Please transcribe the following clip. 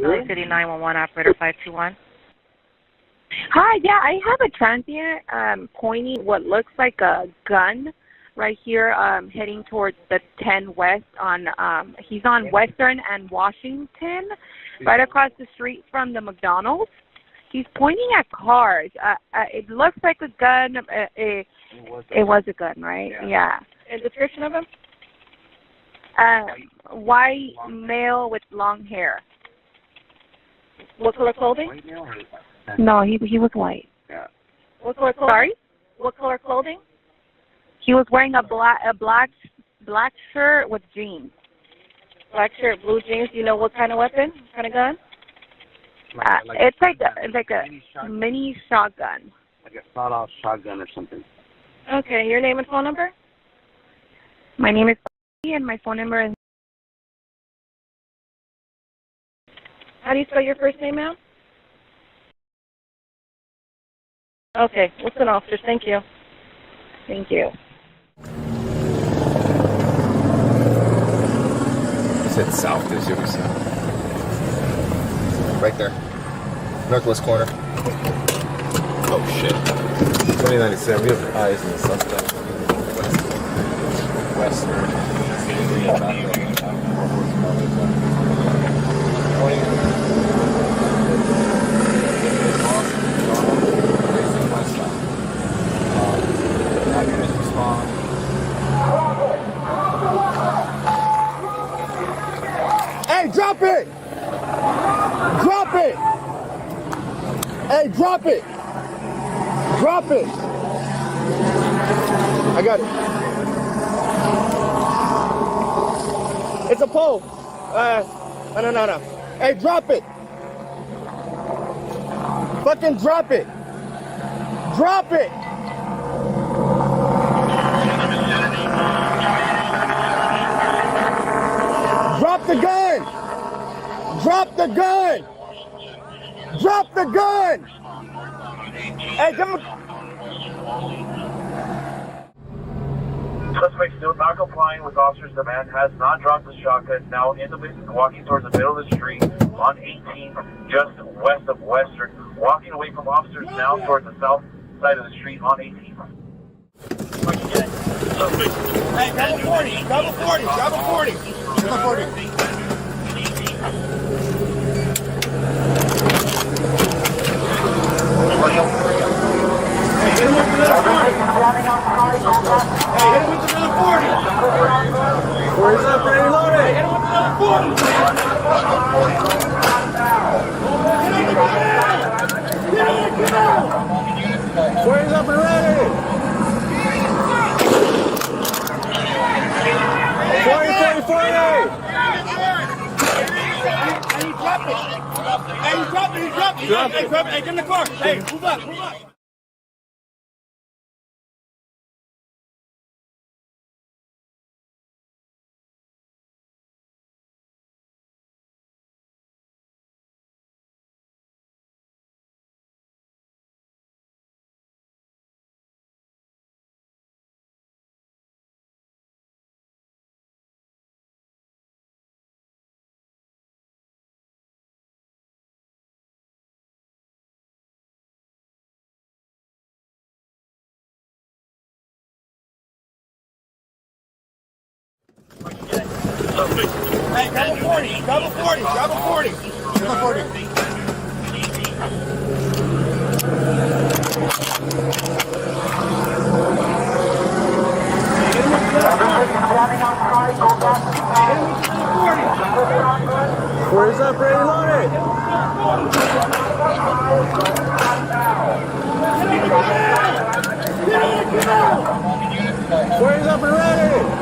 LA City 911, operator 521. Hi, yeah, I have a transient pointing what looks like a gun right here, heading towards the 10 West on, he's on Western and Washington, right across the street from the McDonald's. He's pointing at cars. It looks like a gun. It was a gun, right? Yeah. And description of him? White male with long hair. What color clothing? No, he was white. Yeah. What color clothing? Sorry? What color clothing? He was wearing a black shirt with jeans. Black shirt, blue jeans. Do you know what kind of weapon? What kind of gun? It's like a mini shotgun. Like a sawed-off shotgun or something. Okay, your name and phone number? My name is and my phone number is. How do you spell your first name, ma'am? Okay, listen, officers. Thank you. Thank you. It's head south, there's your south. Right there. Northwest corner. Oh shit. 2097, we have eyes on the suspect. Western. Hey, drop it! Drop it! Hey, drop it! Drop it! I got it. It's a pole. No. Hey, drop it! Fucking drop it! Drop it! Drop the gun! Drop the gun! Drop the gun! Hey, come on! Suspect still not complying with officer's demand, has not dropped the shotgun, now in the business, walking towards the middle of the street on 18, just west of Western, walking away from officers now towards the south side of the street on 18. Hey, double 40, double 40, double 40, double 40. Hey, hit him with another 40. Hey, hit him with another 40. Where's up, ready, loaded? Hey, hit him with another 40. Where's up and ready? 40, 40, 40. Hey, he dropped it. Hey, he dropped it. He dropped it. Hey, drop it. Hey, get in the car. Hey, move up, move up. Hey, double 40, double 40, double 40, double 40. Where's up, ready, loaded? Where's up and ready?